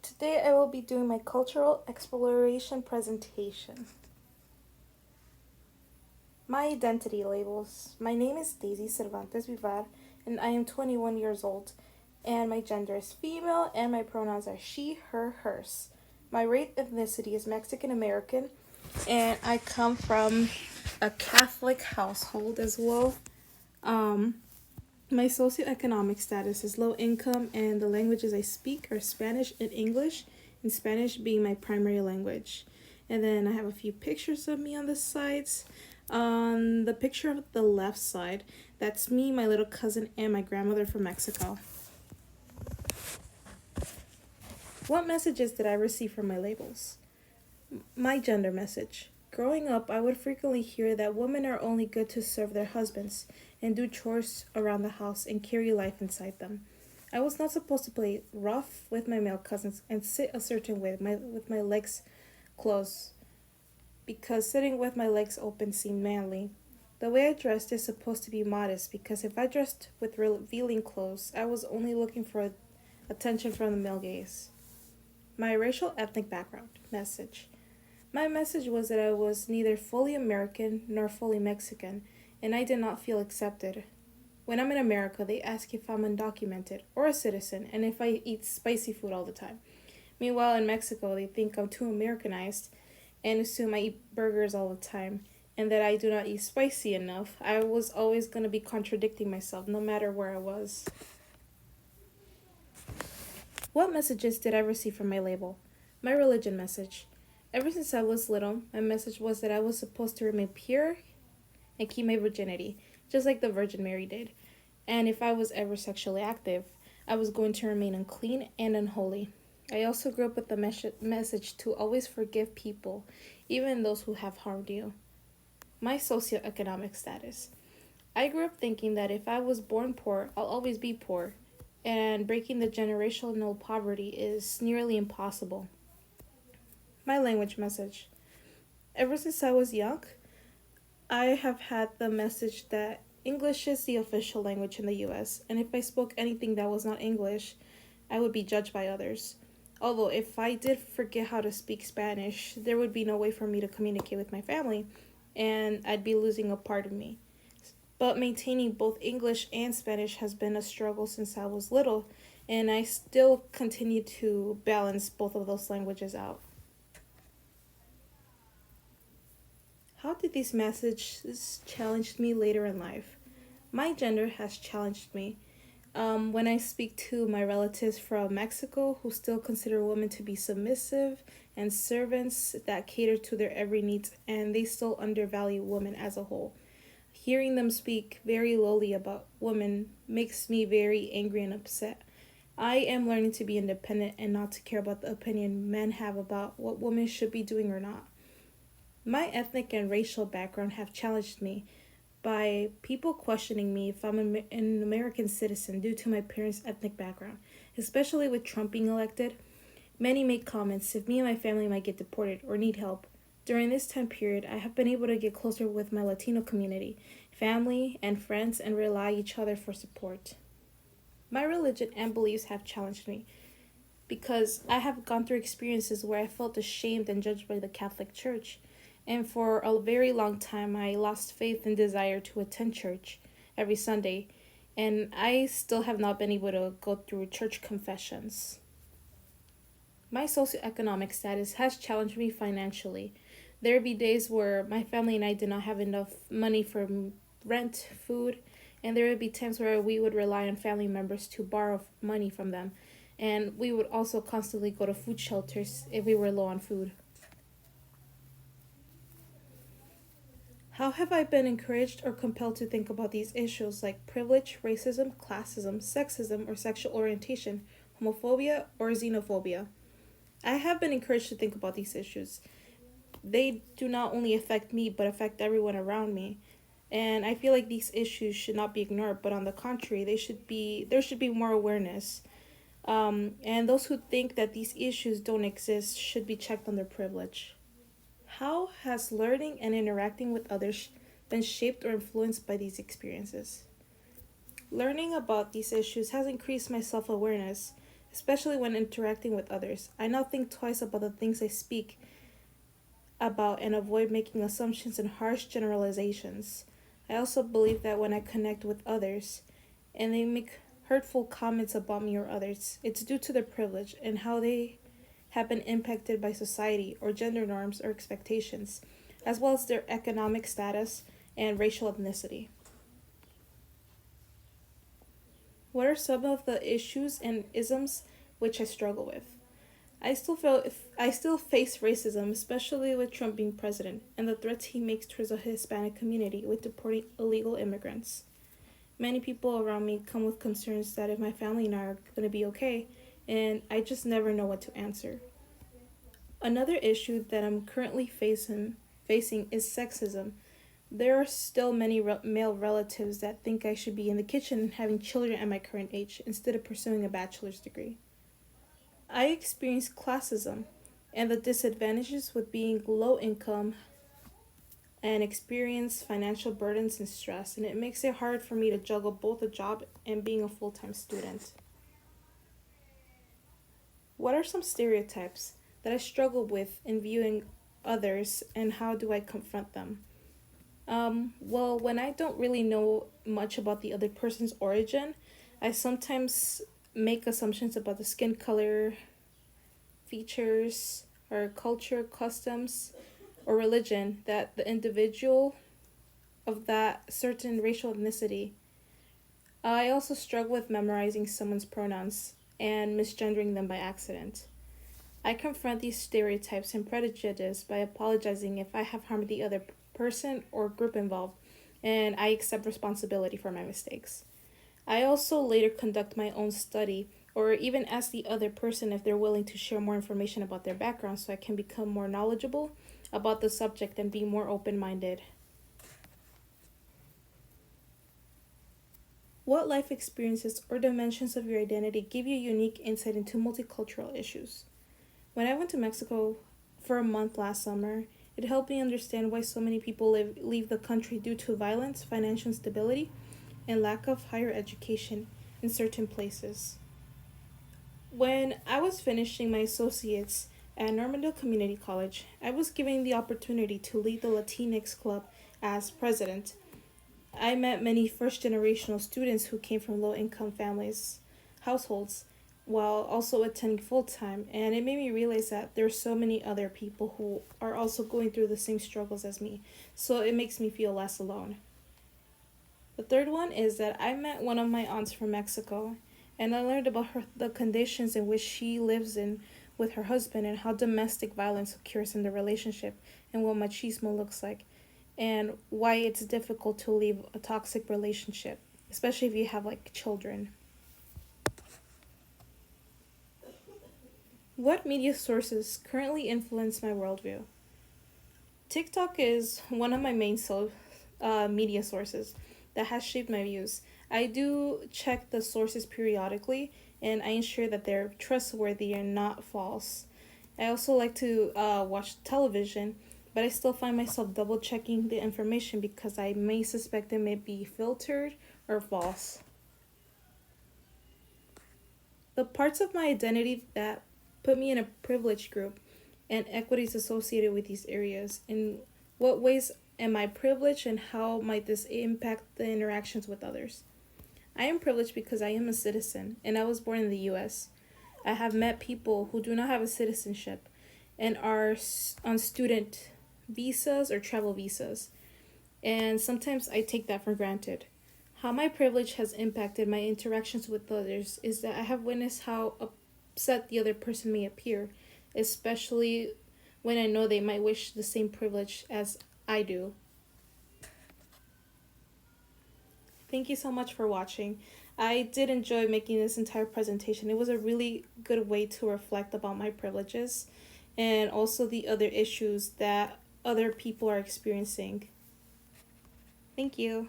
Today I will be doing my cultural exploration presentation. My identity labels. My name is Deisy Cervantes Vivar and I am 21 years old and my gender is female and my pronouns are she, her, hers. My race ethnicity is Mexican American and I come from a Catholic household as well. Um, my socioeconomic status is low income, and the languages I speak are Spanish and English, and Spanish being my primary language. And then I have a few pictures of me on the sides. On the picture of the left side, that's me, my little cousin, and my grandmother from Mexico. What messages did I receive from my labels? My gender message. Growing up, I would frequently hear that women are only good to serve their husbands and do chores around the house and carry life inside them. I was not supposed to play rough with my male cousins and sit a certain way with my legs closed because sitting with my legs open seemed manly. The way I dressed is supposed to be modest because if I dressed with revealing clothes, I was only looking for attention from the male gaze. My racial ethnic background message. My message was that I was neither fully American nor fully Mexican, and I did not feel accepted. When I'm in America, they ask if I'm undocumented or a citizen and if I eat spicy food all the time. Meanwhile, in Mexico, they think I'm too Americanized and assume I eat burgers all the time and that I do not eat spicy enough. I was always going to be contradicting myself no matter where I was. What messages did I receive from my label? My religion message. Ever since I was little, my message was that I was supposed to remain pure and keep my virginity, just like the Virgin Mary did. And if I was ever sexually active, I was going to remain unclean and unholy. I also grew up with the message to always forgive people, even those who have harmed you. My socioeconomic status. I grew up thinking that if I was born poor, I'll always be poor, and breaking the generational poverty is nearly impossible. My language message. Ever since I was young, I have had the message that English is the official language in the US, and if I spoke anything that was not English, I would be judged by others. Although, if I did forget how to speak Spanish, there would be no way for me to communicate with my family, and I'd be losing a part of me. But maintaining both English and Spanish has been a struggle since I was little, and I still continue to balance both of those languages out. How did these messages challenge me later in life? My gender has challenged me. When I speak to my relatives from Mexico who still consider women to be submissive and servants that cater to their every needs, and they still undervalue women as a whole. Hearing them speak very lowly about women makes me very angry and upset. I am learning to be independent and not to care about the opinion men have about what women should be doing or not. My ethnic and racial background have challenged me by people questioning me if I'm an American citizen due to my parents' ethnic background, especially with Trump being elected. Many make comments if me and my family might get deported or need help. During this time period, I have been able to get closer with my Latino community, family, and friends, and rely on each other for support. My religion and beliefs have challenged me because I have gone through experiences where I felt ashamed and judged by the Catholic Church. And for a very long time, I lost faith and desire to attend church every Sunday, and I still have not been able to go through church confessions. My socioeconomic status has challenged me financially. There be days where my family and I did not have enough money for rent, food, and there would be times where we would rely on family members to borrow money from them, and we would also constantly go to food shelters if we were low on food. How have I been encouraged or compelled to think about these issues like privilege, racism, classism, sexism, or sexual orientation, homophobia, or xenophobia? I have been encouraged to think about these issues. They do not only affect me, but affect everyone around me. And I feel like these issues should not be ignored, but on the contrary, there should be more awareness. And those who think that these issues don't exist should be checked on their privilege. How has learning and interacting with others been shaped or influenced by these experiences? Learning about these issues has increased my self awareness. especially when interacting with others. I now think twice about the things I speak about and avoid making assumptions and harsh generalizations. I also believe that when I connect with others and they make hurtful comments about me or others, it's due to their privilege and how they have been impacted by society or gender norms or expectations, as well as their economic status and racial ethnicity. What are some of the issues and isms which I struggle with? I still face racism, especially with Trump being president, and the threats he makes towards the Hispanic community with deporting illegal immigrants. Many people around me come with concerns that if my family and I are going to be okay, and I just never know what to answer. Another issue that I'm currently facing is sexism. There are still many male relatives that think I should be in the kitchen and having children at my current age instead of pursuing a bachelor's degree. I experience classism and the disadvantages with being low income and experience financial burdens and stress, and it makes it hard for me to juggle both a job and being a full time student. What are some stereotypes that I struggle with in viewing others, and how do I confront them? Well, when I don't really know much about the other person's origin, I sometimes make assumptions about the skin color, features, or culture, customs, or religion that the individual of that certain racial ethnicity. I also struggle with memorizing someone's pronouns and misgendering them by accident. I confront these stereotypes and prejudices by apologizing if I have harmed the other person or group involved, and I accept responsibility for my mistakes. I also later conduct my own study or even ask the other person if they're willing to share more information about their background so I can become more knowledgeable about the subject and be more open minded. What life experiences or dimensions of your identity give you unique insight into multicultural issues? When I went to Mexico for a month last summer, it helped me understand why so many people leave the country due to violence, financial instability, and lack of higher education in certain places. When I was finishing my associates at Normandale Community College, I was given the opportunity to lead the Latinx Club as president. I met many first generational students who came from low income households, while also attending full time, and it made me realize that there's so many other people who are also going through the same struggles as me, so it makes me feel less alone. The third one is that I met one of my aunts from Mexico, and I learned about the conditions in which she lives in with her husband and how domestic violence occurs in the relationship and what machismo looks like and why it's difficult to leave a toxic relationship, especially if you have like children. What media sources currently influence my worldview? TikTok is one of my main media sources that has shaped my views. I do check the sources periodically and I ensure that they're trustworthy and not false. I also like to watch television, but I still find myself double checking the information because I may suspect it may be filtered or false. The parts of my identity that put me in a privileged group and equities associated with these areas. In what ways am I privileged and how might this impact the interactions with others? I am privileged because I am a citizen and I was born in the US. I have met people who do not have a citizenship and are on student visas or travel visas, and sometimes I take that for granted. How my privilege has impacted my interactions with others is that I have witnessed how upset the other person may appear, especially when I know they might wish the same privilege as I do. Thank you so much for watching. I did enjoy making this entire presentation. It was a really good way to reflect about my privileges and also the other issues that other people are experiencing. Thank you.